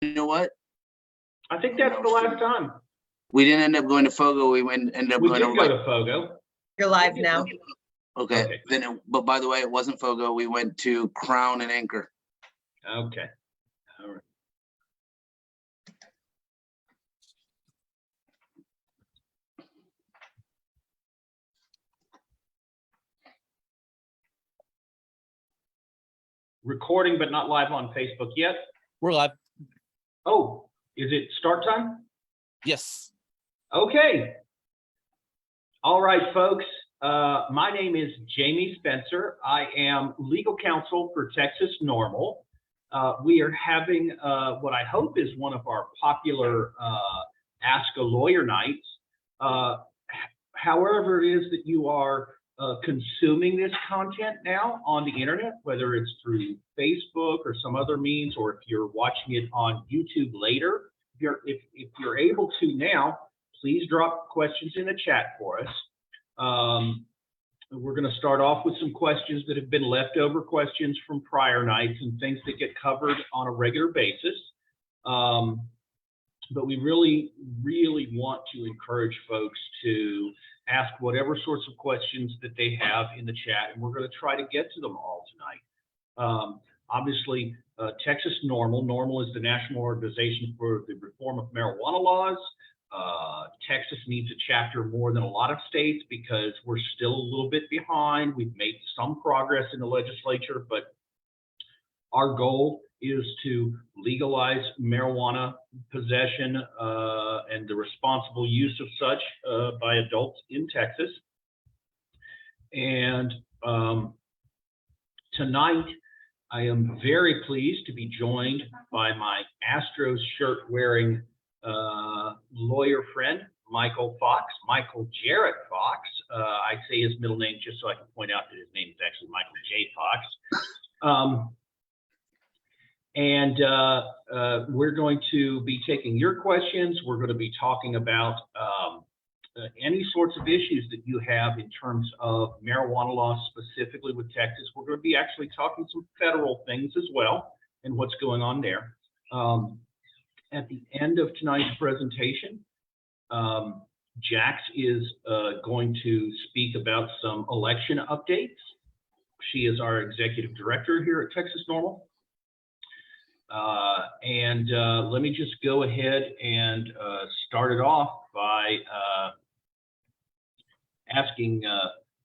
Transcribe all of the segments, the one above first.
You know what? I think that's the last time. We didn't end up going to Fogo. We ended up We going did go to Fogo. You're live now. Okay. Then, but by the way, it wasn't Fogo. We went to Crown and Anchor. Okay. All right. Recording, but not live on Facebook yet. We're live. Oh, is it start time? Yes. Okay. All right, folks. My name is Jamie Spencer. I am legal counsel for Texas NORML. We are having what I hope is one of our popular Ask a Lawyer nights. However it is that you are consuming this content now on the internet, whether it's through Facebook or some other means, or if you're watching it on YouTube later, if you're able to now, please drop questions in the chat for us. We're going to start off with some questions that have been leftover questions from prior nights and things that get covered on a regular basis. But we really, really want to encourage folks to ask whatever sorts of questions that they have in the chat, and we're going to try to get to them all tonight. Obviously, Texas NORML is the National Organization for the Reform of Marijuana Laws. Texas needs a chapter more than a lot of states because we're still a little bit behind. We've made some progress in the legislature, but our goal is to legalize marijuana possession and the responsible use of such by adults in Texas. And tonight, I am very pleased to be joined by my Astros shirt wearing lawyer friend, Mykal Fox, Michael Jarrett Fox. I say his middle name just so I can point out that his name is actually Michael J. Fox. We're going to be taking your questions. We're going to be talking about any sorts of issues that you have in terms of marijuana laws, specifically with Texas. We're going to be actually talking some federal things as well and what's going on there. At the end of tonight's presentation, Jax is going to speak about some election updates. She is our executive director here at Texas NORML. Let me just go ahead and start it off by asking,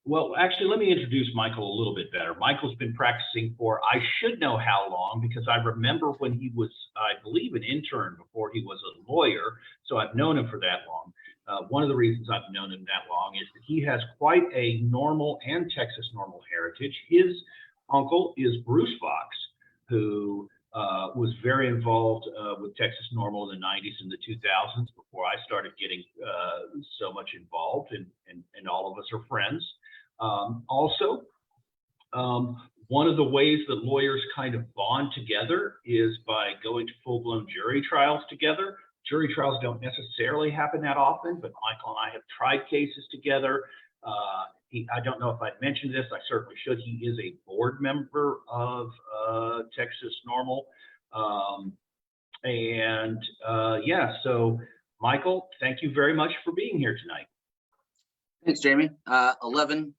well, actually, let me introduce Mykal a little bit better. Mykal's been practicing for, I should know how long, because I remember when he was, I believe, an intern before he was a lawyer, so I've known him for that long. One of the reasons I've known him that long is that he has quite a NORML and Texas NORML heritage. His uncle is Bruce Fox, who was very involved with Texas NORML in the 90s and the 2000s before I started getting so much involved, and all of us are friends. Also, one of the ways that lawyers kind of bond together is by going to full-blown jury trials together. Jury trials don't necessarily happen that often, but Mykal and I have tried cases together. I don't know if I'd mentioned this, I certainly should. He is a board member of Texas NORML. Yeah, so Mykal, thank you very much for being here tonight. Thanks, Jamie. 11,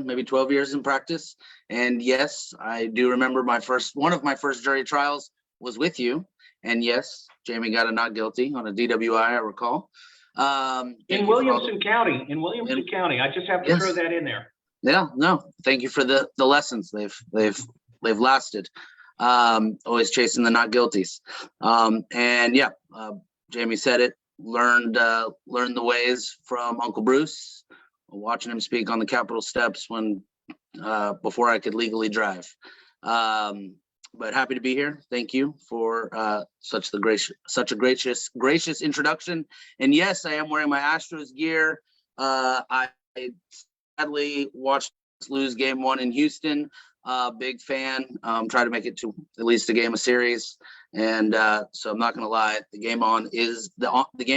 maybe 12 years in practice. And yes, I do remember one of my first jury trials was with you. And yes, Jamie got a not guilty on a DWI, I recall. In Williamson County, I just have to throw that in there. Yeah, no, thank you for the lessons. They've lasted. Always chasing the not guilties. And yeah, Jamie said it. Learned the ways from Uncle Bruce, watching him speak on the Capitol steps when before I could legally drive. But happy to be here. Thank you for such a gracious introduction. And yes, I am wearing my Astros gear. I sadly watched us lose game 1 in Houston. Big fan. Try to make it to at least a game of series. And so I'm not gonna lie, the game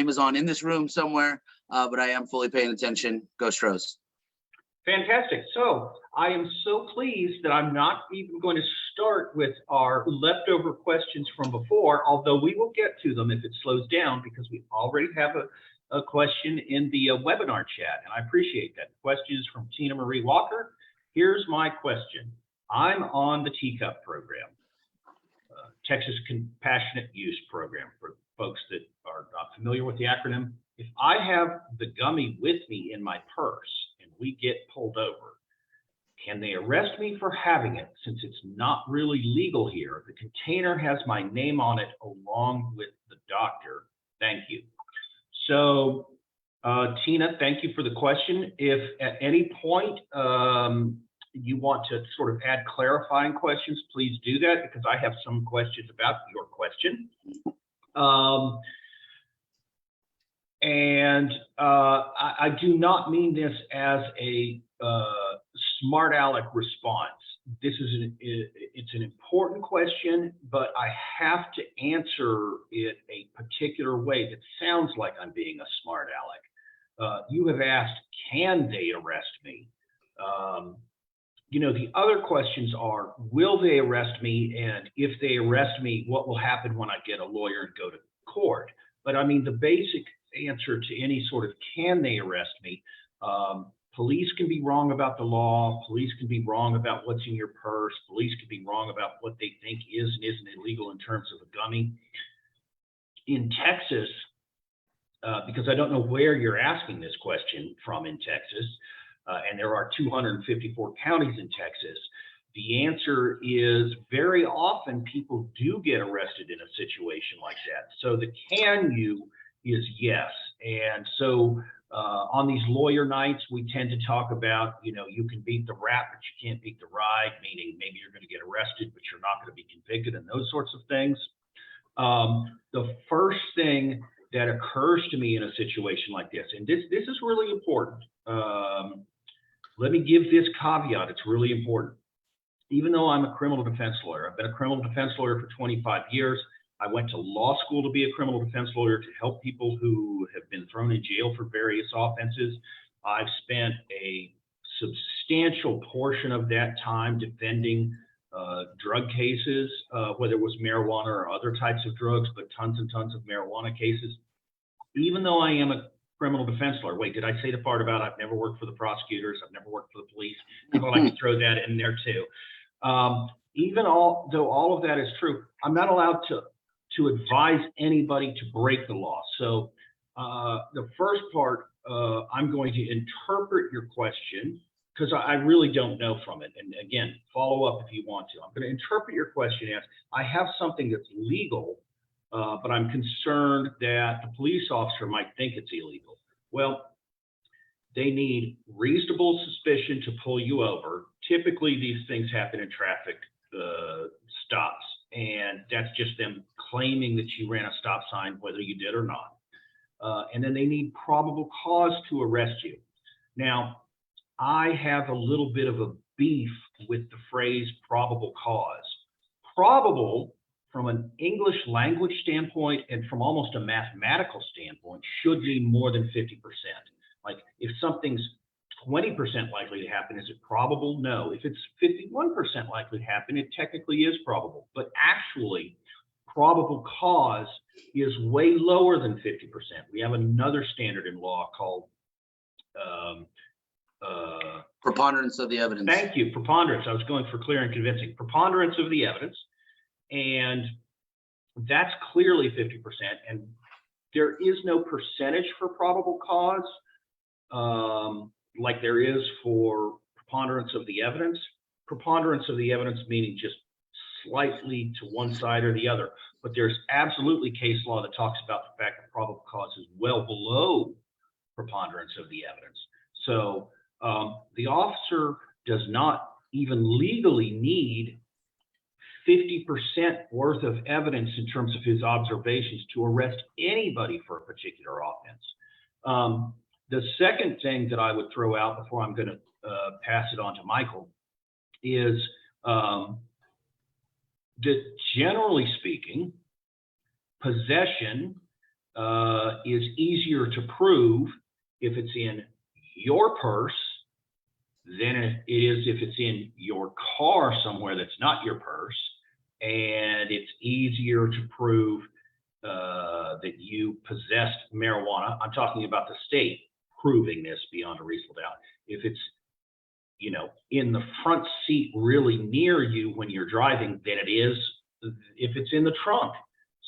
is on in this room somewhere. But I am fully paying attention. Go Stros. Fantastic. So I am so pleased that I'm not even going to start with our leftover questions from before, although we will get to them if it slows down, because we already have a question in the webinar chat, and I appreciate that. The question is from Tina Marie Walker. Here's my question. I'm on the TCUP program, Texas Compassionate Use Program, for folks that are not familiar with the acronym. If I have the gummy with me in my purse and we get pulled over, can they arrest me for having it since it's not really legal here? The container has my name on it along with the doctor. Thank you. So, Tina, thank you for the question. If at any point you want to sort of add clarifying questions, please do that, because I have some questions about your question. I do not mean this as a smart aleck response. This is it's an important question, but I have to answer it a particular way that sounds like I'm being a smart aleck. You have asked, can they arrest me? You know, the other questions are, will they arrest me? And if they arrest me, what will happen when I get a lawyer and go to court? But I mean, the basic answer to any sort of can they arrest me, police can be wrong about the law, police can be wrong about what's in your purse, police can be wrong about what they think is and isn't illegal in terms of a gummy. In Texas, because I don't know where you're asking this question from in Texas, and there are 254 counties in Texas, the answer is very often people do get arrested in a situation like that. So the can you is yes. And so on these lawyer nights, we tend to talk about, you know, you can beat the rap, but you can't beat the ride, meaning maybe you're going to get arrested, but you're not going to be convicted, and those sorts of things. The first thing that occurs to me in a situation like this, and this is really important. Let me give this caveat. It's really important. Even though I'm a criminal defense lawyer, I've been a criminal defense lawyer for 25 years. I went to law school to be a criminal defense lawyer to help people who have been thrown in jail for various offenses. I've spent a substantial portion of that time defending drug cases, whether it was marijuana or other types of drugs, but tons and tons of marijuana cases. Even though I am a criminal defense lawyer, wait, did I say the part about I've never worked for the prosecutors, I've never worked for the police? People like to throw that in there too. Even though all of that is true, I'm not allowed to advise anybody to break the law. So the first part, I'm going to interpret your question, because I really don't know from it. And again, follow up if you want to. I'm going to interpret your question as, I have something that's legal, but I'm concerned that the police officer might think it's illegal. Well, they need reasonable suspicion to pull you over. Typically, these things happen in traffic stops, and that's just them claiming that you ran a stop sign, whether you did or not. And then they need probable cause to arrest you. Now, I have a little bit of a beef with the phrase probable cause. Probable, from an English language standpoint and from almost a mathematical standpoint, should mean more than 50%. Like, if something's 20% likely to happen, is it probable? No. If it's 51% likely to happen, it technically is probable. But actually, probable cause is way lower than 50%. We have another standard in law called preponderance of the evidence. Thank you, preponderance. I was going for clear and convincing. Preponderance of the evidence, and that's clearly 50%. And there is no percentage for probable cause, like there is for preponderance of the evidence. Preponderance of the evidence meaning just slightly to one side or the other. But there's absolutely case law that talks about the fact that probable cause is well below preponderance of the evidence. So the officer does not even legally need 50% worth of evidence in terms of his observations to arrest anybody for a particular offense. The second thing that I would throw out before I'm going to pass it on to Mykal is that generally speaking, possession is easier to prove if it's in your purse than it is if it's in your car somewhere that's not your purse, and it's easier to prove that you possessed marijuana. I'm talking about the state proving this beyond a reasonable doubt. If it's, you know, in the front seat really near you when you're driving than it is if it's in the trunk.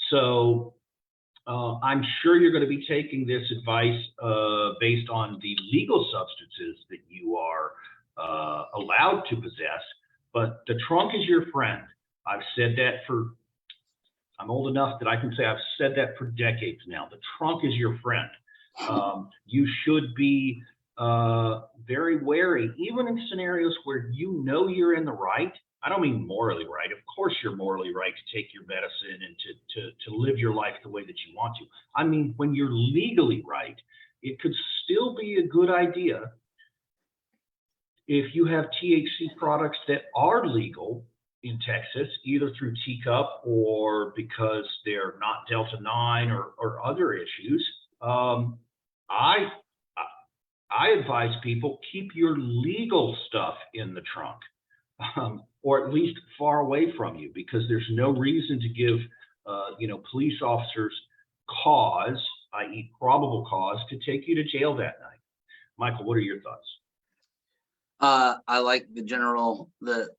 So I'm sure you're going to be taking this advice based on the legal substances that you are allowed to possess, but the trunk is your friend. I've said that I'm old enough that I can say I've said that for decades now. The trunk is your friend. You should be very wary, even in scenarios where you know you're in the right. I don't mean morally right. Of course, you're morally right to take your medicine and to live your life the way that you want to. I mean, when you're legally right, it could still be a good idea if you have THC products that are legal in Texas, either through Teacup or because they're not Delta 9 or other issues. I advise people keep your legal stuff in the trunk, or at least far away from you, because there's no reason to give police officers cause, i.e. probable cause, to take you to jail that night. Michael, what are your thoughts? I like the general, the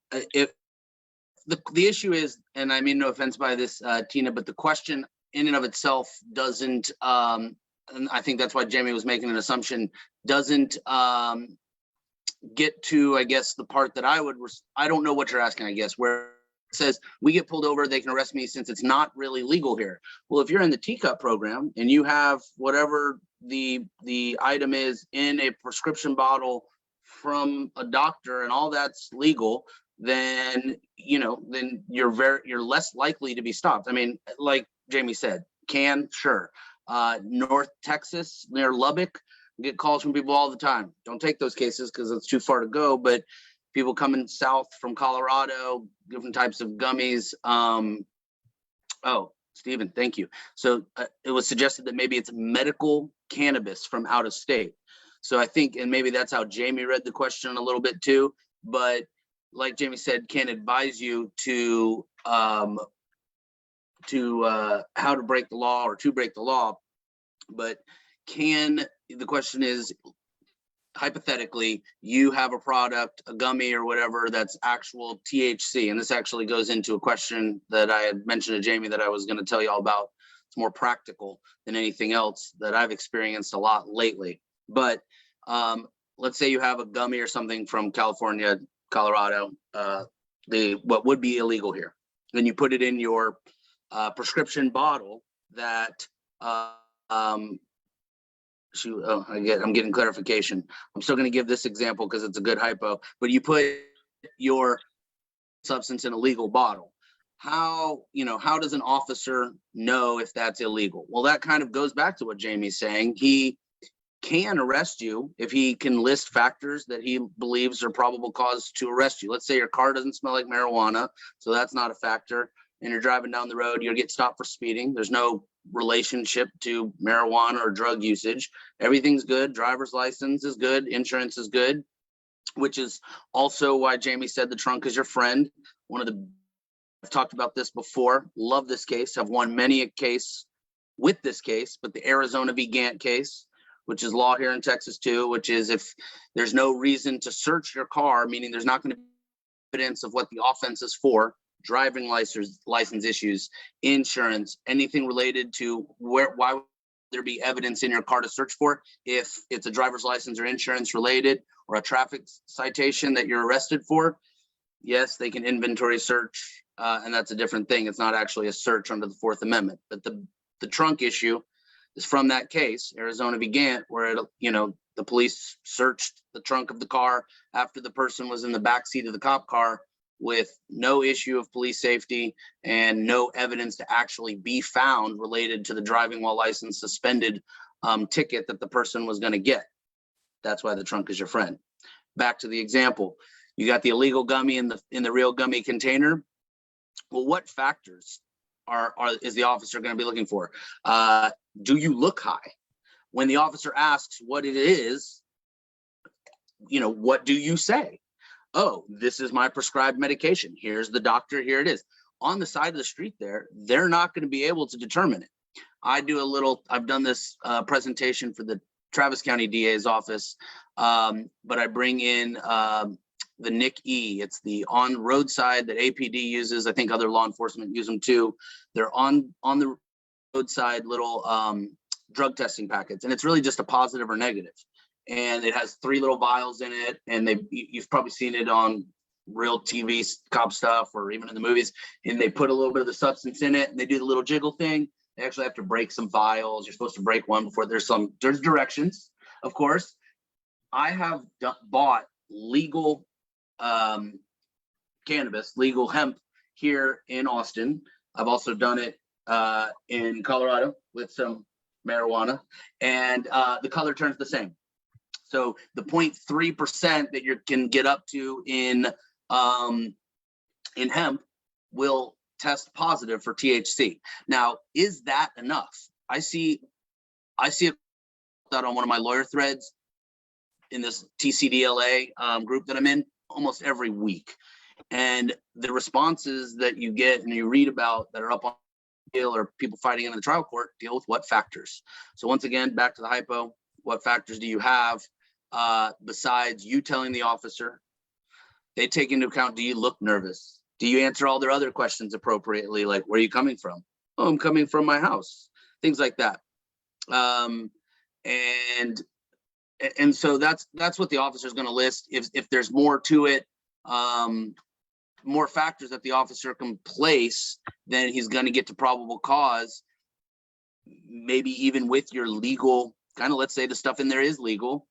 issue is, and I mean no offense by this, Tina, but the question in and of itself doesn't, and I think that's why Jamie was making an assumption, doesn't get to, I guess, the part that I don't know what you're asking, I guess, where it says we get pulled over, they can arrest me since it's not really legal here. Well, if you're in the Teacup program and you have whatever the item is in a prescription bottle from a doctor and all that's legal, then then you're less likely to be stopped. I mean, like Jamie said, sure. North Texas near Lubbock, get calls from people all the time. Don't take those cases because it's too far to go, but people coming south from Colorado, different types of gummies. Oh, Stephen, thank you. So it was suggested that maybe it's medical cannabis from out of state. So I think, and maybe that's how Jamie read the question a little bit too, but like Jamie said, can advise you to how to break the law or to break the law. But the question is, hypothetically, you have a product, a gummy or whatever, that's actual THC. And this actually goes into a question that I had mentioned to Jamie that I was going to tell you all about. It's more practical than anything else that I've experienced a lot lately. But let's say you have a gummy or something from California, Colorado, what would be illegal here. Then you put it in your prescription bottle that I'm getting clarification. I'm still going to give this example because it's a good hypo, but you put your substance in a legal bottle. How does an officer know if that's illegal? Well, that kind of goes back to what Jamie's saying. He can arrest you if he can list factors that he believes are probable cause to arrest you. Let's say your car doesn't smell like marijuana, so that's not a factor, and you're driving down the road, you'll get stopped for speeding. There's no relationship to marijuana or drug usage. Everything's good. Driver's license is good. Insurance is good, which is also why Jamie said the trunk is your friend. I've talked about this before. Love this case. I've won many a case with this case, but the Arizona v. Gant case, which is law here in Texas too, which is if there's no reason to search your car, meaning there's not going to be evidence of what the offense is for, driving license issues, insurance, anything related to why would there be evidence in your car to search for if it's a driver's license or insurance related or a traffic citation that you're arrested for? Yes, they can inventory search, and that's a different thing. It's not actually a search under the Fourth Amendment. But the trunk issue is from that case, Arizona v. Gant, where the police searched the trunk of the car after the person was in the backseat of the cop car with no issue of police safety and no evidence to actually be found related to the driving while license suspended ticket that the person was going to get. That's why the trunk is your friend. Back to the example, you got the illegal gummy in the real gummy container. Well, what factors is the officer going to be looking for? Do you look high? When the officer asks what it is, what do you say? Oh, this is my prescribed medication. Here's the doctor. Here it is. On the side of the street there, they're not going to be able to determine it. I've done this presentation for the Travis County DA's office, but I bring in the NIC-E. It's the on roadside that APD uses. I think other law enforcement use them too. They're on the roadside little drug testing packets, and it's really just a positive or negative. And it has 3 little vials in it, and you've probably seen it on real TV cop stuff or even in the movies, and they put a little bit of the substance in it and they do the little jiggle thing. They actually have to break some vials. You're supposed to break one before there's directions, of course. I have bought legal cannabis, legal hemp here in Austin. I've also done it in Colorado with some marijuana, and the color turns the same. So the 0.3% that you can get up to in hemp will test positive for THC. Now, is that enough? I see that on one of my lawyer threads in this TCDLA group that I'm in almost every week. And the responses that you get and you read about that are up on or people fighting in the trial court deal with what factors. So once again, back to the hypo, what factors do you have besides you telling the officer? They take into account, do you look nervous? Do you answer all their other questions appropriately? Like, where are you coming from? Oh, I'm coming from my house. Things like that. And so that's what the officer is going to list. If there's more to it, more factors that the officer can place, then he's going to get to probable cause. Maybe even with your legal kind of, let's say the stuff in there is legal,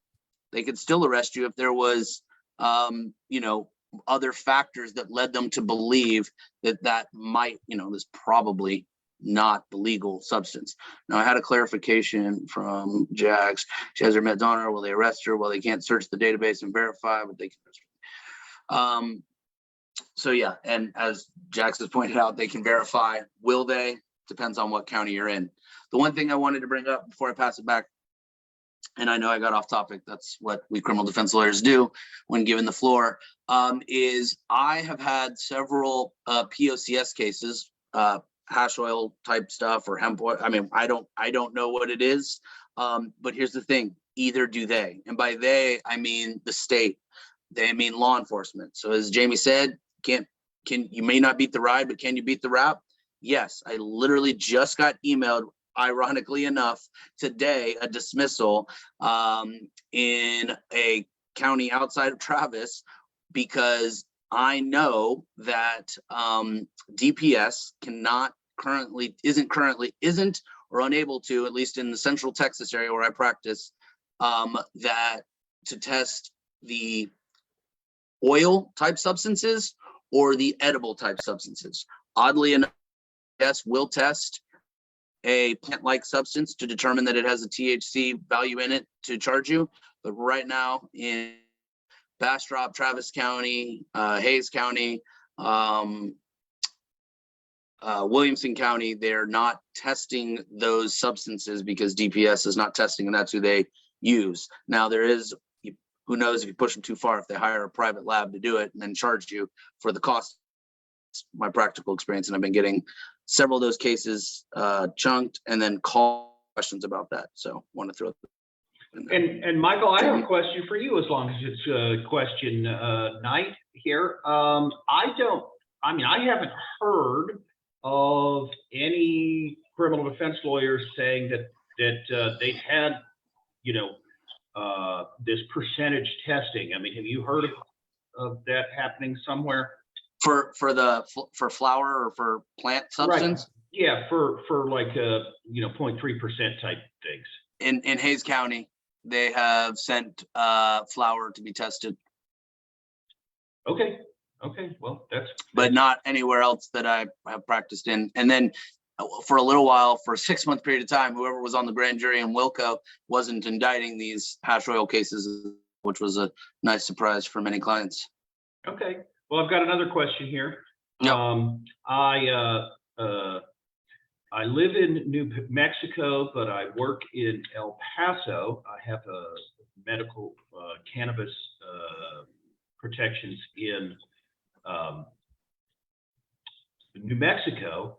they could still arrest you if there was, other factors that led them to believe that might, is probably not the legal substance. Now, I had a clarification from Jax. She has her meds on her. Will they arrest her? Well, they can't search the database and verify, but they can arrest her. So yeah, and as Jax has pointed out, they can verify. Will they? Depends on what county you're in. The one thing I wanted to bring up before I pass it back, and I know I got off topic, that's what we criminal defense lawyers do when given the floor, is I have had several POCS cases, hash oil type stuff or hemp oil. I mean, I don't know what it is, but here's the thing, either do they. And by they, I mean the state. They mean law enforcement. So as Jamie said, you may not beat the ride, but can you beat the rap? Yes, I literally just got emailed, ironically enough, today, a dismissal in a county outside of Travis, because I know that DPS isn't or unable to, at least in the Central Texas area where I practice, that to test the oil type substances or the edible type substances. Oddly enough, yes, will test a plant-like substance to determine that it has a THC value in it to charge you. But right now in Bastrop, Travis County, Hayes County, Williamson County, they're not testing those substances because DPS is not testing, and that's who they use. Now there is, who knows if you push them too far, if they hire a private lab to do it and then charge you for the cost. It's my practical experience, and I've been getting several of those cases chunked and then call questions about that. So want to throw it in there. And Michael, I have a question for you, as long as it's question night here. I haven't heard of any criminal defense lawyers saying that they had, this percentage testing. I mean, have you heard of that happening somewhere? For flower or for plant substance? Right. Yeah, for like 0.3% type things. In Hayes County, they have sent flower to be tested. Okay. Well, but not anywhere else that I have practiced in. And then for a little while, for a 6-month period of time, whoever was on the grand jury in Wilco wasn't indicting these hash oil cases, which was a nice surprise for many clients. Okay. Well, I've got another question here. Yep. I live in New Mexico, but I work in El Paso. I have a medical cannabis protections in New Mexico,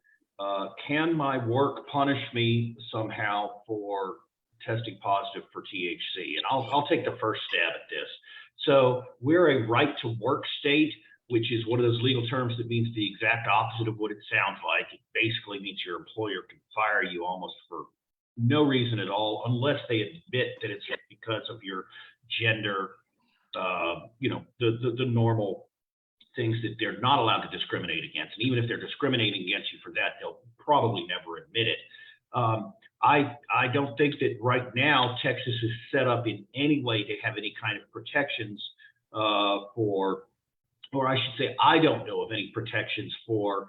can my work punish me somehow for testing positive for THC? And I'll take the first stab at this. So we're a right to work state, which is one of those legal terms that means the exact opposite of what it sounds like. It basically means your employer can fire you almost for no reason at all, unless they admit that it's because of your gender, the normal things that they're not allowed to discriminate against. And even if they're discriminating against you for that, they'll probably never admit it. I don't think that right now Texas is set up in any way to have any kind of protections or I should say, I don't know of any protections for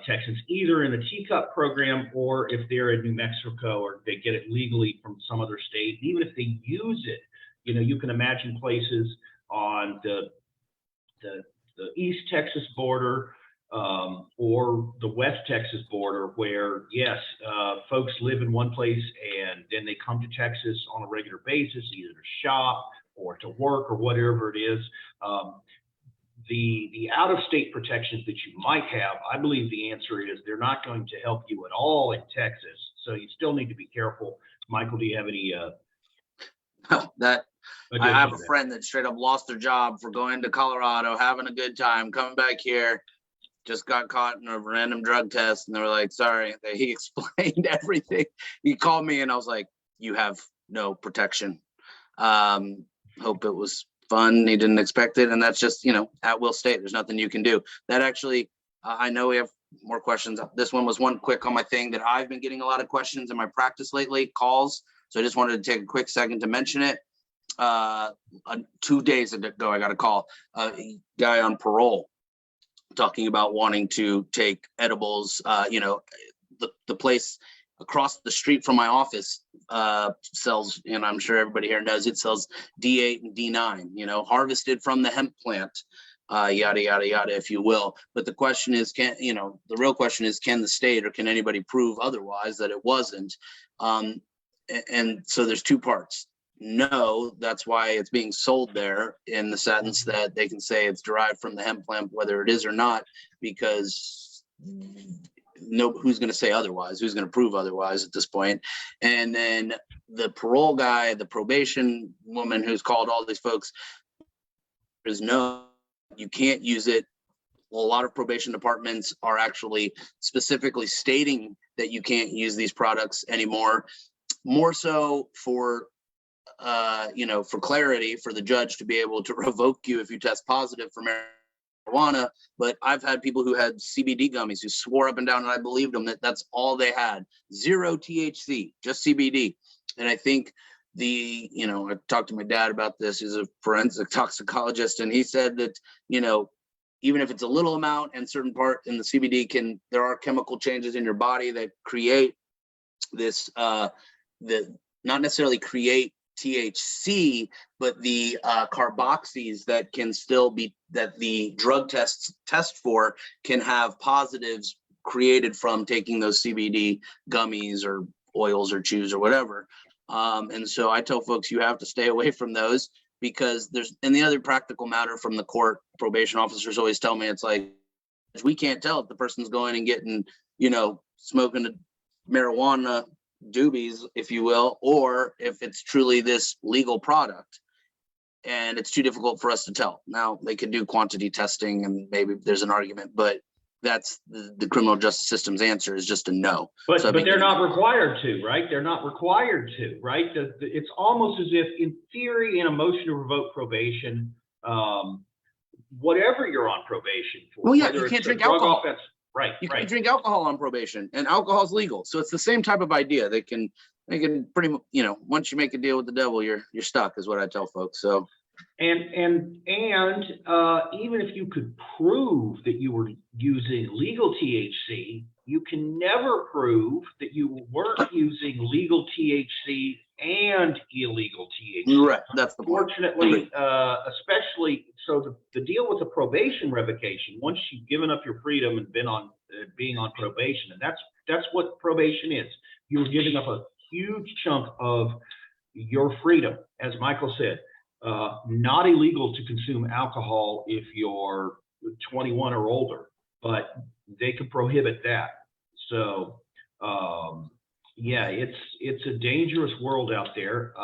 Texans, either in the teacup program or if they're in New Mexico or they get it legally from some other state. Even if they use it, you can imagine places on the East Texas border or the West Texas border where, yes, folks live in one place and then they come to Texas on a regular basis, either to shop or to work or whatever it is. The out-of-state protections that you might have, I believe the answer is they're not going to help you at all in Texas. So you still need to be careful. Michael, do you have any? I have a friend that straight up lost their job for going to Colorado, having a good time, coming back here, just got caught in a random drug test, and they were like, sorry. He explained everything. He called me, and I was like, you have no protection. Hope it was fun. He didn't expect it, and that's just, at will state. There's nothing you can do. That actually, I know we have more questions. This one was one quick on my thing that I've been getting a lot of questions in my practice lately, calls. So I just wanted to take a quick second to mention it. 2 days ago, I got a call, a guy on parole talking about wanting to take edibles. The place across the street from my office sells, and I'm sure everybody here knows, it sells D8 and D9, harvested from the hemp plant, yada, yada, yada, if you will. But the question is, the real question is, can the state or can anybody prove otherwise that it wasn't? And so there's two parts. No, that's why it's being sold there, in the sense that they can say it's derived from the hemp plant, whether it is or not, because who's going to say otherwise? Who's going to prove otherwise at this point? And then the parole guy, the probation woman who's called all these folks, is no, you can't use it. Well, a lot of probation departments are actually specifically stating that you can't use these products anymore, more so for for clarity, for the judge to be able to revoke you if you test positive for marijuana. But I've had people who had CBD gummies who swore up and down, and I believed them, that that's all they had. 0 THC, just CBD. And I think I talked to my dad about this. He's a forensic toxicologist, and he said that, even if it's a little amount and certain part in the CBD there are chemical changes in your body that create this, not necessarily create THC, but the carboxys that can still be, that the drug tests test for, can have positives created from taking those CBD gummies or oils or chews or whatever. And so I tell folks, you have to stay away from those, because and the other practical matter from the court, probation officers always tell me, it's like, we can't tell if the person's going and getting, smoking a marijuana doobies, if you will, or if it's truly this legal product. And it's too difficult for us to tell. Now, they could do quantity testing and maybe there's an argument, but that's the criminal justice system's answer, is just a no. But they're not required to, right? They're not required to, right? It's almost as if, in theory, in a motion to revoke probation, whatever you're on probation for, well, yeah, you can't drink alcohol. Offense, right. You can't drink alcohol on probation, and alcohol is legal. So it's the same type of idea. They can pretty much, once you make a deal with the devil, you're stuck, is what I tell folks. So. And even if you could prove that you were using legal THC, you can never prove that you weren't using legal THC and illegal THC. Right, that's the point. Fortunately, especially, so the deal with the probation revocation, once you've given up your freedom and been on being on probation, and that's what probation is. You're giving up a huge chunk of your freedom, as Michael said. not illegal to consume alcohol if you're 21 or older, but they could prohibit that. So yeah, it's a dangerous world out there.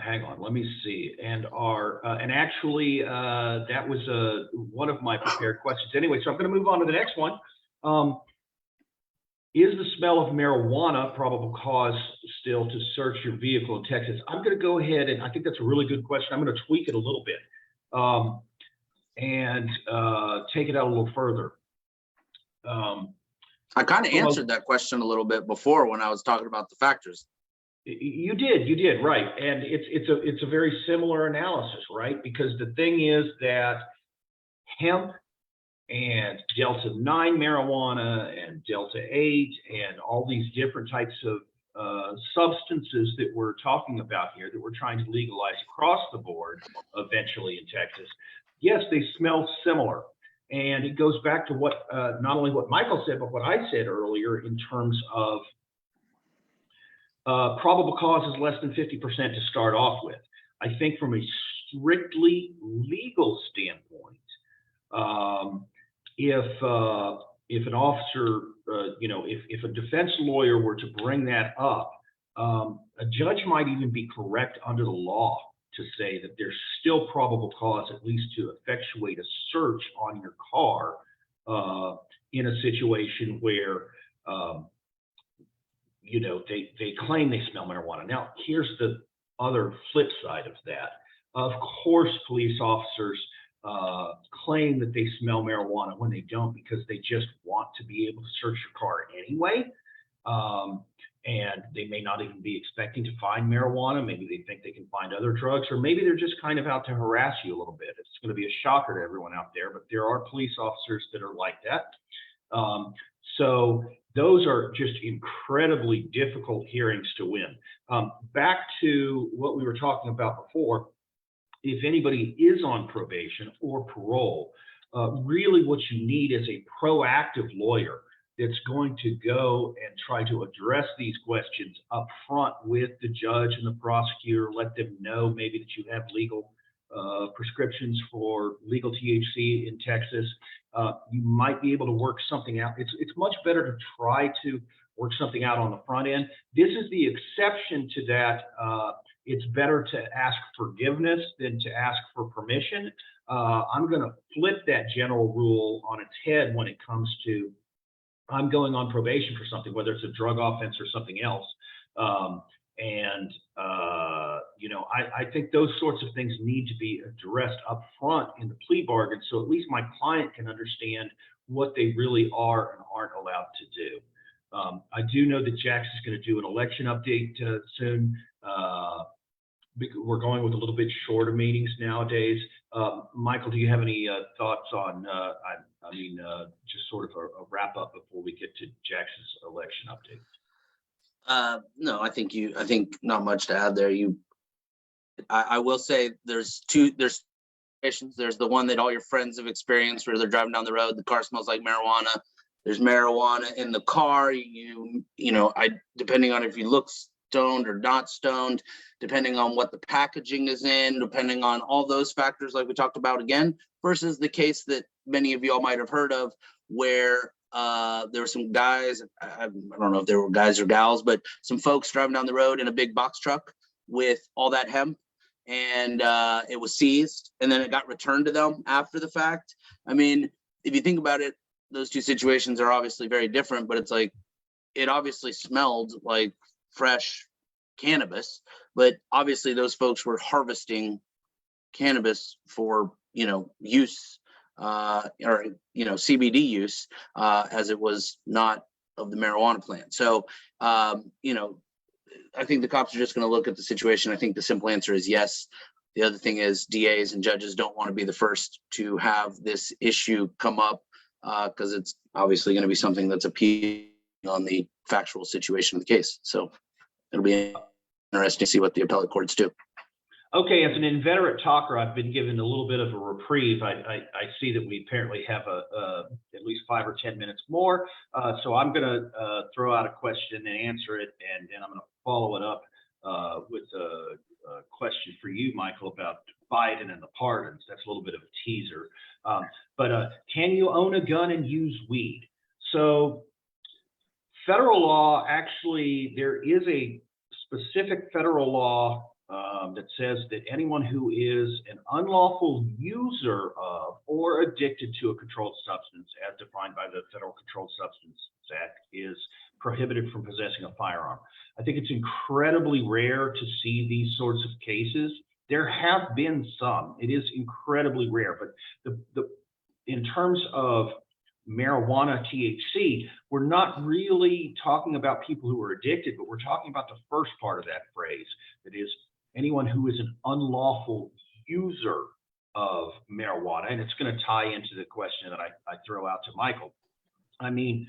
Hang on, let me see. And actually, that was one of my prepared questions. Anyway, so I'm going to move on to the next one. Is the smell of marijuana probable cause still to search your vehicle in Texas? I'm going to go ahead, and I think that's a really good question. I'm going to tweak it a little bit and take it out a little further. I kind of answered that question a little bit before when I was talking about the factors. You did, right. And it's a very similar analysis, right? Because the thing is that hemp and Delta 9 marijuana and Delta 8 and all these different types of substances that we're talking about here that we're trying to legalize across the board eventually in Texas, yes, they smell similar. And it goes back to what not only what Mykal said, but what I said earlier in terms of probable cause is less than 50% to start off with. I think from a strictly legal standpoint, if an officer, if a defense lawyer were to bring that up, a judge might even be correct under the law to say that there's still probable cause, at least to effectuate a search on your car in a situation where they claim they smell marijuana. Now, here's the other flip side of that. Of course, police officers claim that they smell marijuana when they don't, because they just want to be able to search your car anyway. And they may not even be expecting to find marijuana. Maybe they think they can find other drugs, or maybe they're just kind of out to harass you a little bit. It's going to be a shocker to everyone out there, but there are police officers that are like that. So those are just incredibly difficult hearings to win. Back to what we were talking about before, if anybody is on probation or parole, really what you need is a proactive lawyer that's going to go and try to address these questions up front with the judge and the prosecutor, let them know maybe that you have legal prescriptions for legal THC in Texas. You might be able to work something out. It's much better to try to work something out on the front end. This is the exception to that. It's better to ask forgiveness than to ask for permission. I'm going to flip that general rule on its head when it comes to I'm going on probation for something, whether it's a drug offense or something else. I think those sorts of things need to be addressed up front in the plea bargain, so at least my client can understand what they really are and aren't allowed to do. I do know that Jax is going to do an election update soon. We're going with a little bit shorter meetings nowadays. Mykal, do you have any thoughts on, just sort of a wrap up before we get to Jax's election update? No, I think not much to add there. I will say there's situations. There's the one that all your friends have experienced where they're driving down the road, the car smells like marijuana. There's marijuana in the car. Depending on if you look stoned or not stoned, depending on what the packaging is in, depending on all those factors like we talked about again, versus the case that many of y'all might have heard of where there were some guys, I don't know if they were guys or gals, but some folks driving down the road in a big box truck with all that hemp, and it was seized and then it got returned to them after the fact. I mean, if you think about it, those two situations are obviously very different, but it's like, it obviously smelled like fresh cannabis, but obviously those folks were harvesting cannabis for, use or CBD use, as it was not of the marijuana plant. So, I think the cops are just going to look at the situation. I think the simple answer is yes. The other thing is DAs and judges don't want to be the first to have this issue come up, because it's obviously going to be something that's appealing on the factual situation of the case. So it'll be interesting to see what the appellate courts do. Okay, as an inveterate talker, I've been given a little bit of a reprieve. I see that we apparently have at least 5 or 10 minutes more. So I'm going to throw out a question and answer it, and then I'm going to follow it up with a question for you, Michael, about Biden and the pardons. That's a little bit of a teaser. But can you own a gun and use weed? So federal law, actually, there is a specific federal law that says that anyone who is an unlawful user of or addicted to a controlled substance, as defined by the Federal Controlled Substances Act, is prohibited from possessing a firearm. I think it's incredibly rare to see these sorts of cases. There have been some. It is incredibly rare, but in terms of marijuana, THC, we're not really talking about people who are addicted, but we're talking about the first part of that phrase, that is anyone who is an unlawful user of marijuana. And it's going to tie into the question that I throw out to Michael. I mean,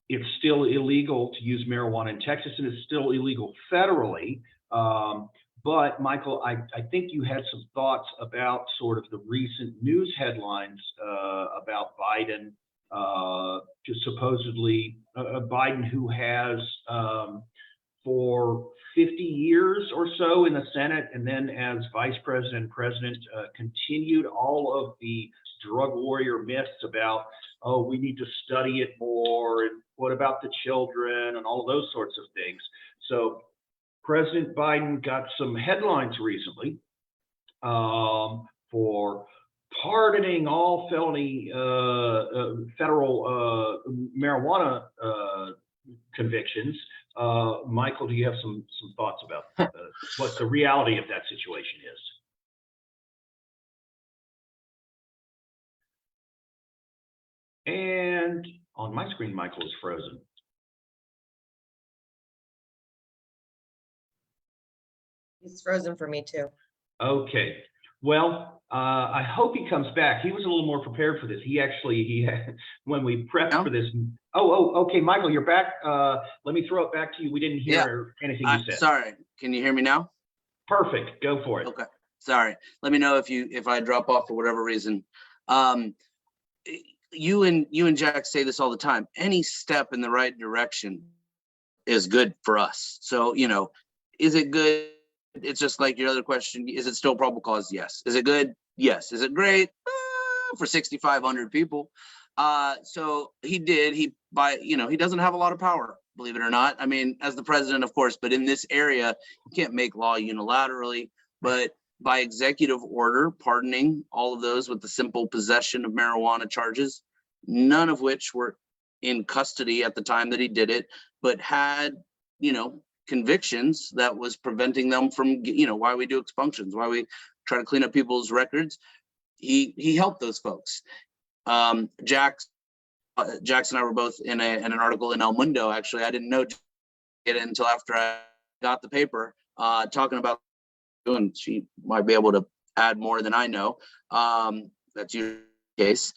it's still illegal to use marijuana in Texas, and it's still illegal federally. But Michael, I think you had some thoughts about sort of the recent news headlines about Biden, just supposedly Biden, who has for 50 years or so in the Senate, and then as vice president and president, continued all of the drug warrior myths about, oh, we need to study it more, and what about the children, and all of those sorts of things. So President Biden got some headlines recently for pardoning all felony federal marijuana convictions. Michael, do you have some thoughts about what the reality of that situation is? And on my screen, Michael is frozen. He's frozen for me too. Okay. Well, I hope he comes back. He was a little more prepared for this. He had, when we prepped for this. Okay, Michael, you're back. Let me throw it back to you. We didn't hear anything you said. Sorry. Can you hear me now? Perfect. Go for it. Okay. Sorry. Let me know if I drop off for whatever reason. You and Jax say this all the time. Any step in the right direction is good for us. So, is it good? It's just like your other question. Is it still probable cause? Yes. Is it good? Yes. Is it great? For 6,500 people. So he doesn't have a lot of power, believe it or not. I mean, as the president, of course, but in this area, you can't make law unilaterally, but by executive order, pardoning all of those with the simple possession of marijuana charges, none of which were in custody at the time that he did it, but had, convictions that was preventing them from, why we do expunctions, why we try to clean up people's records. He helped those folks. Jax and I were both in an article in El Mundo. Actually, I didn't know it until after I got the paper, talking about, and she might be able to add more than I know. That's your case.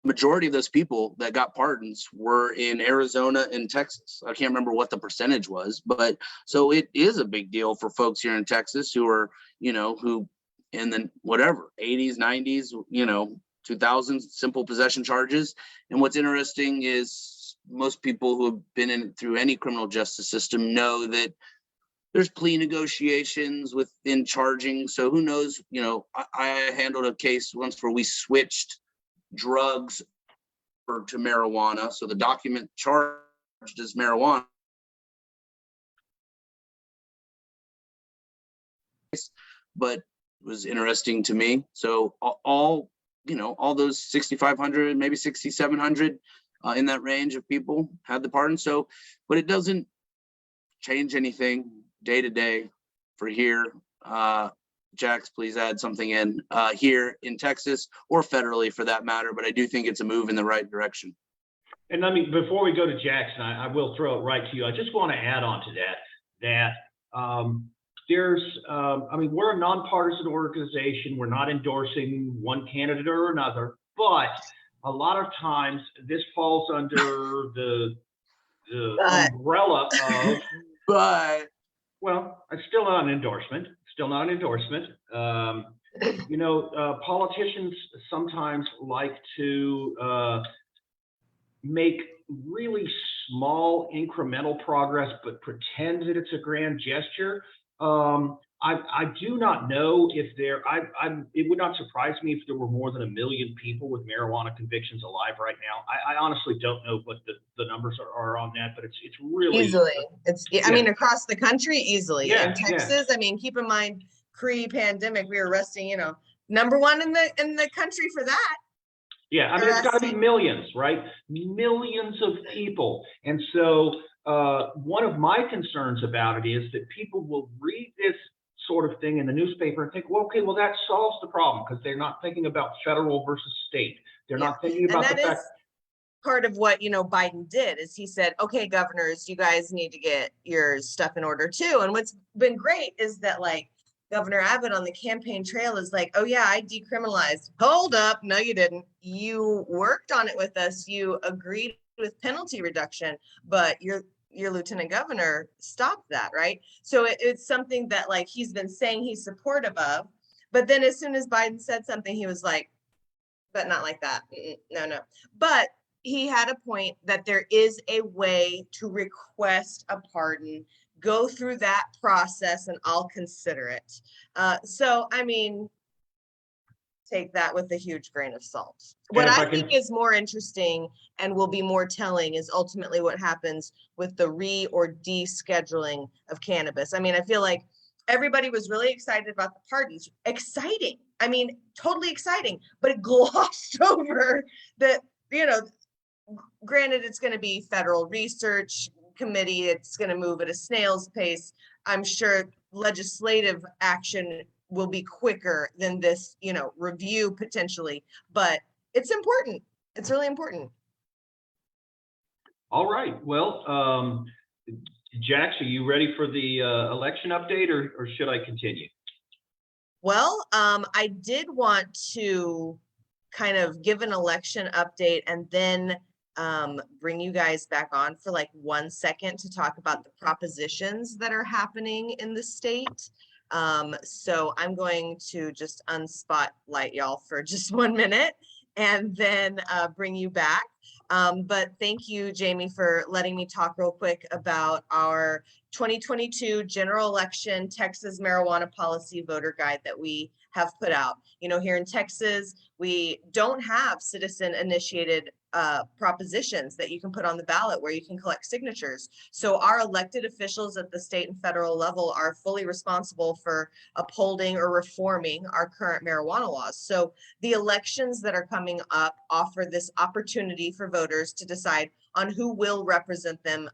Majority of those people that got pardons were in Arizona and Texas. I can't remember what the percentage was, but so it is a big deal for folks here in Texas who are, who in the 80s, 90s, 2000s, simple possession charges. And what's interesting is most people who have been through any criminal justice system know that there's plea negotiations within charging. So who knows, I handled a case once where we switched drugs to marijuana. So the document charged as marijuana, but it was interesting to me. So all those 6,500, maybe 6,700 in that range of people had the pardon. So, but it doesn't change anything day to day for here. Jax, please add something in here in Texas or federally for that matter, but I do think it's a move in the right direction. And before we go to Jax, and I will throw it right to you, I just want to add on to that we're a nonpartisan organization. We're not endorsing one candidate or another, but a lot of times this falls under the umbrella of, well, it's still not an endorsement. Politicians sometimes like to make really small incremental progress, but pretend that it's a grand gesture. I do not know if it would not surprise me if there were more than 1 million people with marijuana convictions alive right now. I honestly don't know what the numbers are on that, but it's really Easily. I mean, yeah. across the country, easily. Yeah, In yeah. Texas, I mean, keep in mind, pre-pandemic, we were arresting, you know, #1 in the country for that. Yeah, I mean, it's got to be millions, right? Millions of people. And so one of my concerns about it is that people will read this sort of thing in the newspaper and think, well, okay, well, that solves the problem, because they're not thinking about federal versus state. They're not thinking about the fact. Part of what, you know, Biden did is he said, okay, governors, you guys need to get your stuff in order too. And what's been great is that, like, Governor Abbott on the campaign trail is like, oh yeah, I decriminalized. Hold up. No, you didn't. You worked on it with us. You agreed with penalty reduction, but your lieutenant governor stopped that, right? So it's something that, like, he's been saying he's supportive of, but then as soon as Biden said something, he was like, but not like that. No. But he had a point that there is a way to request a pardon, go through that process, and I'll consider it. So, I mean, take that with a huge grain of salt. What I think is more interesting and will be more telling is ultimately what happens with the or descheduling of cannabis. I mean, I feel like everybody was really excited about the pardons. Exciting. I mean, totally exciting, but it glossed over that, you know, granted, it's going to be federal research committee. It's going to move at a snail's pace. I'm sure legislative action will be quicker than this, you know, review potentially, but it's important. It's really important. All right. Well, Jax, are you ready for the election update, or should I continue? Well, I did want to kind of give an election update and then bring you guys back on for like 1 second to talk about the propositions that are happening in the state. So I'm going to just unspotlight y'all for just 1 minute and then bring you back. But thank you, Jamie, for letting me talk real quick about our 2022 general election Texas marijuana policy voter guide that we have put out. You know, here in Texas, we don't have citizen initiated propositions that you can put on the ballot where you can collect signatures. So our elected officials at the state and federal level are fully responsible for upholding or reforming our current marijuana laws. So the elections that are coming up offer this opportunity for voters to decide on who will represent them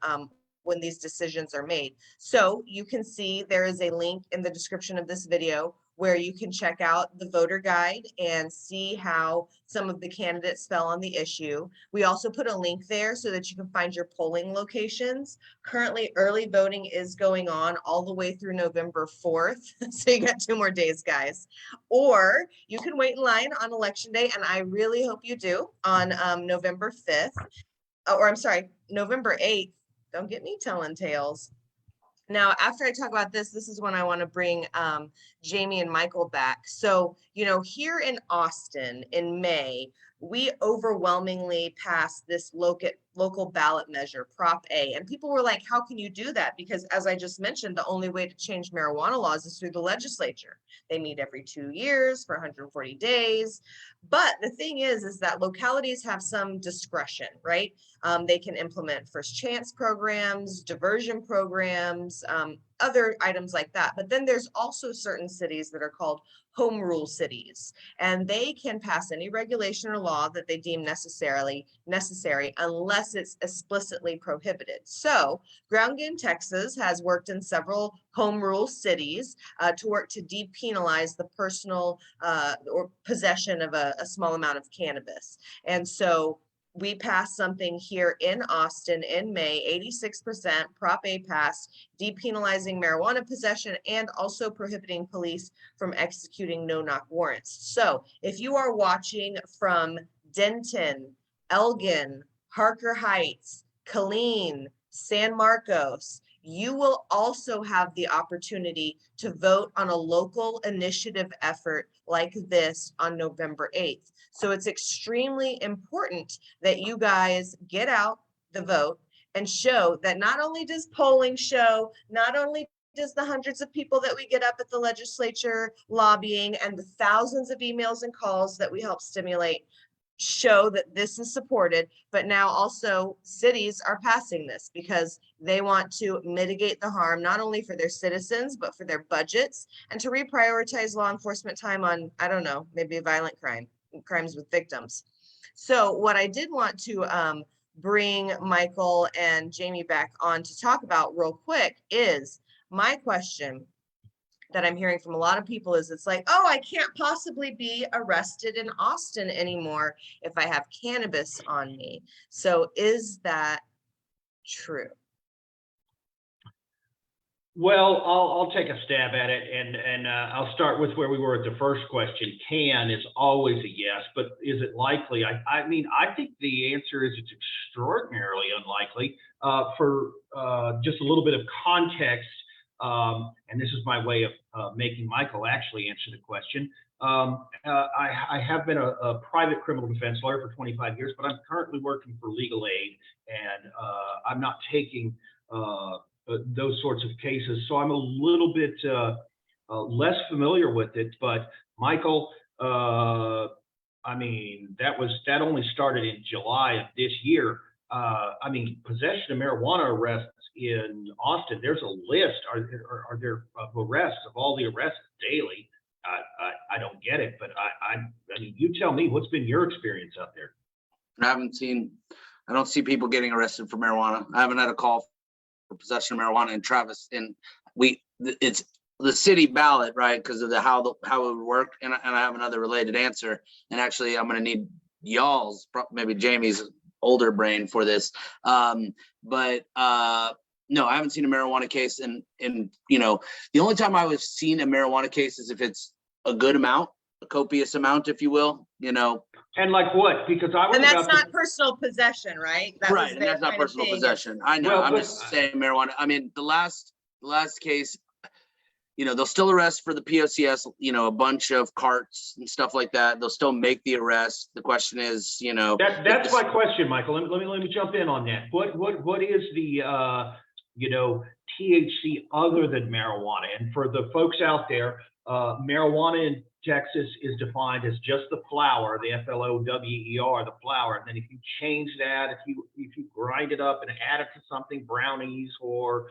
when these decisions are made. So you can see there is a link in the description of this video where you can check out the voter guide and see how some of the candidates fell on the issue. We also put a link there so that you can find your polling locations. Currently, early voting is going on all the way through November 4th. So you got 2 more days, guys. Or you can wait in line on election day, and I really hope you do, on November 5th. Or I'm sorry, November 8th. Don't get me telling tales. Now, after I talk about this is when I want to bring Jamie and Mykal back. So, you know, here in Austin in May, we overwhelmingly passed this local ballot measure, Prop A. And people were like, how can you do that? Because as I just mentioned, the only way to change marijuana laws is through the legislature. They meet every 2 years for 140 days. But the thing is that localities have some discretion, right? They can implement first chance programs, diversion programs, other items like that. But then there's also certain cities that are called home rule cities, and they can pass any regulation or law that they deem necessary unless it's explicitly prohibited. So Ground Game Texas has worked in several home rule cities to work to depenalize the personal or possession of a small amount of cannabis. And so we passed something here in Austin in May, 86% Prop A passed, depenalizing marijuana possession and also prohibiting police from executing no-knock warrants. So if you are watching from Denton, Elgin, Harker Heights, Killeen, San Marcos, you will also have the opportunity to vote on a local initiative effort like this on November 8th. So it's extremely important that you guys get out, the vote and show that not only does polling show, not only does the hundreds of people that we get up at the legislature lobbying and the thousands of emails and calls that we help stimulate show that this is supported, but now also cities are passing this because they want to mitigate the harm, not only for their citizens, but for their budgets and to reprioritize law enforcement time on, I don't know, maybe violent crimes with victims. So what I did want to bring Mykal and Jamie back on to talk about real quick is my question that I'm hearing from a lot of people is it's like, oh, I can't possibly be arrested in Austin anymore if I have cannabis on me. So is that true? Well, I'll take a stab at it, and I'll start with where we were at the first question. Can is always a yes, but is it likely? I mean, I think the answer is it's extraordinarily unlikely. For just a little bit of context, and this is my way of making Mykal actually answer the question. I have been a private criminal defense lawyer for 25 years, but I'm currently working for legal aid, and I'm not taking those sorts of cases. So I'm a little bit less familiar with it, but Mykal, I mean, that only started in July of this year. I mean, possession of marijuana arrests in Austin, there's a list. Are there arrests of all the arrests daily? I don't get it, but I mean, you tell me, what's been your experience out there? I don't see people getting arrested for marijuana. I haven't had a call for possession of marijuana in Travis, and it's the city ballot, right? Because of how it would work. And I have another related answer. And actually, I'm going to need y'all's, maybe Jamie's older brain for this. No, I haven't seen a marijuana case, and the only time I was seen a marijuana case is if it's a good amount, a copious amount, if you will, And like what? Because I was and that's not personal possession, right? Right, and that's not personal possession. I know. Well, I'm just saying marijuana. I mean, the last case, they'll still arrest for the POCS, a bunch of carts and stuff like that. They'll still make the arrest. The question is, that's my question, Mykal. Let me jump in on that. What is the THC other than marijuana? And for the folks out there, marijuana in Texas is defined as just the flower, the FLOWER, the flower. And then if you change that, if you grind it up and add it to something, brownies or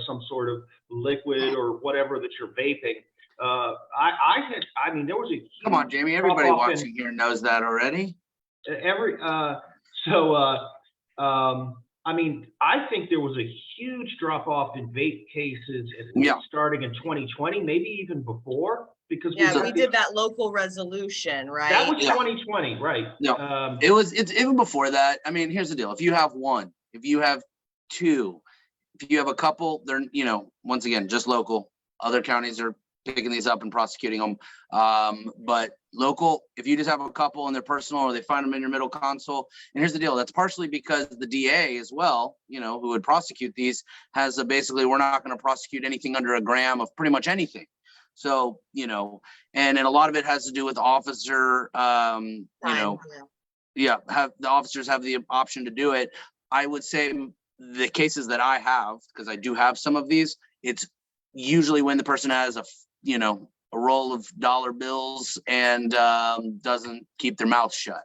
some sort of liquid or whatever that you're vaping, I mean, there was a come on, Jamie. Everybody watching here knows that already. I mean, I think there was a huge drop off in vape cases starting in 2020, maybe even before, because we did that local resolution, right? That was 2020, right? No, it's even before that. I mean, here's the deal: if you have one, if you have two, if you have a couple, they're once again just local. Other counties are picking these up and prosecuting them, but local, if you just have a couple and they're personal, or they find them in your middle console. And here's the deal: that's partially because the DA as well, who would prosecute these, has basically, we're not going to prosecute anything under a gram of pretty much anything. So and a lot of it has to do with officer, have the officers have the option to do it. I would say the cases that I have, because I do have some of these, it's usually when the person has a roll of dollar bills and doesn't keep their mouth shut.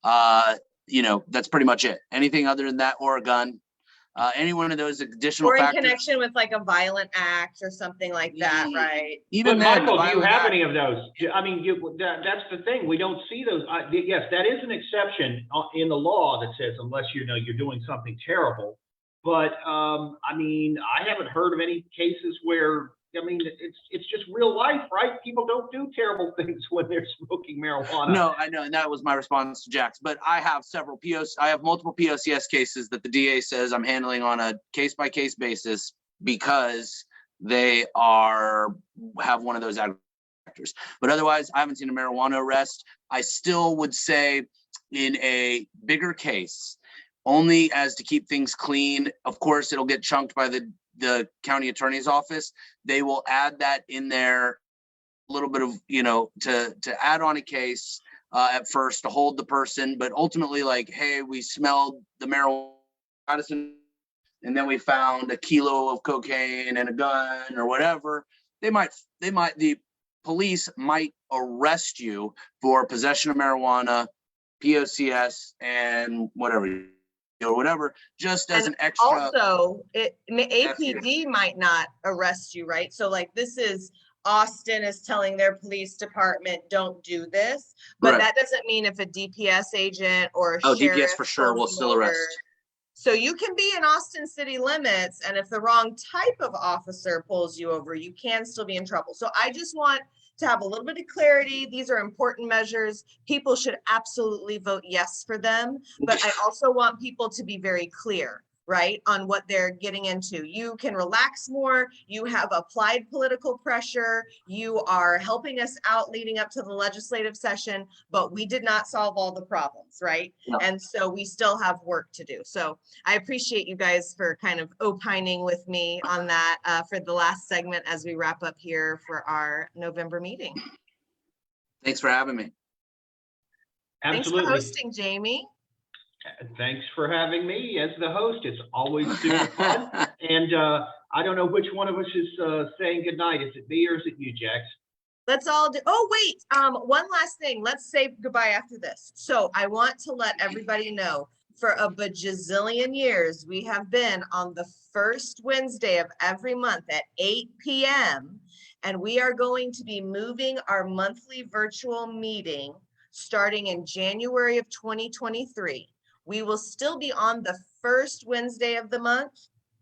That's pretty much it. Anything other than that, or a gun, any one of those additional factors. Or in connection with like a violent act or something like that, right? Even Mykal, do you have any of those? I mean, that's the thing. We don't see those. Yes, that is an exception in the law that says unless you're doing something terrible. But I mean, I haven't heard of any cases where, I mean, it's just real life, right? People don't do terrible things when they're smoking marijuana. No, I know, and that was my response to Jax. But I have multiple POCS cases that the DA says I'm handling on a case-by-case basis because they have one of those factors. But otherwise, I haven't seen a marijuana arrest. I still would say in a bigger case, only as to keep things clean. Of course, it'll get chunked by the county attorney's office. They will add that in there, a little bit of, to add on a case at first to hold the person, but ultimately, like, hey, we smelled the marijuana Madison, and then we found a kilo of cocaine and a gun or whatever, the police might arrest you for possession of marijuana, POCS, and whatever, just as And an extra. also, FU. APD might not arrest you, right? So like this is Austin is telling their police department, don't do this, but Right. that doesn't mean if a DPS agent or a Oh, sheriff DPS for sure will pulls you still over. arrest. So you can be in Austin city limits, and if the wrong type of officer pulls you over, you can still be in trouble. So I just want to have a little bit of clarity. These are important measures. People should absolutely vote yes for them, but I also want people to be very clear, right, on what they're getting into. You can relax more. You have applied political pressure. You are helping us out leading up to the legislative session, but we did not solve all the problems, right? No. And so we still have work to do. So I appreciate you guys for kind of opining with me on that for the last segment as we wrap up here for our November meeting. Thanks for having me. Absolutely. Thanks for hosting, Jamie. Thanks for having me as the host. It's always super fun. And I don't know which one of us is saying goodnight. Is it me or is it you, Jax? Let's all do, oh wait, one last thing. Let's say goodbye after this. So I want to let everybody know, for a bajillion years, we have been on the first Wednesday of every month at 8 p.m. And we are going to be moving our monthly virtual meeting starting in January of 2023. We will still be on the first Wednesday of the month,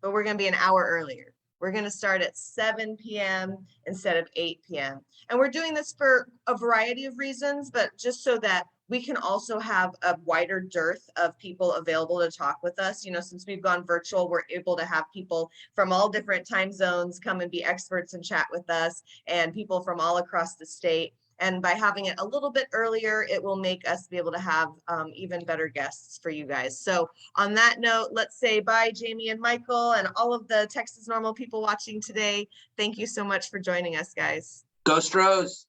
but we're going to be an hour earlier. We're going to start at 7 p.m. instead of 8 p.m. And we're doing this for a variety of reasons, but just so that we can also have a wider dearth of people available to talk with us. You know, since we've gone virtual, we're able to have people from all different time zones come and be experts and chat with us, and people from all across the state. And by having it a little bit earlier, it will make us be able to have even better guests for you guys. So on that note, let's say bye, Jamie and Michael, and all of the Texas NORML people watching today. Thank you so much for joining us, guys. Go Stros.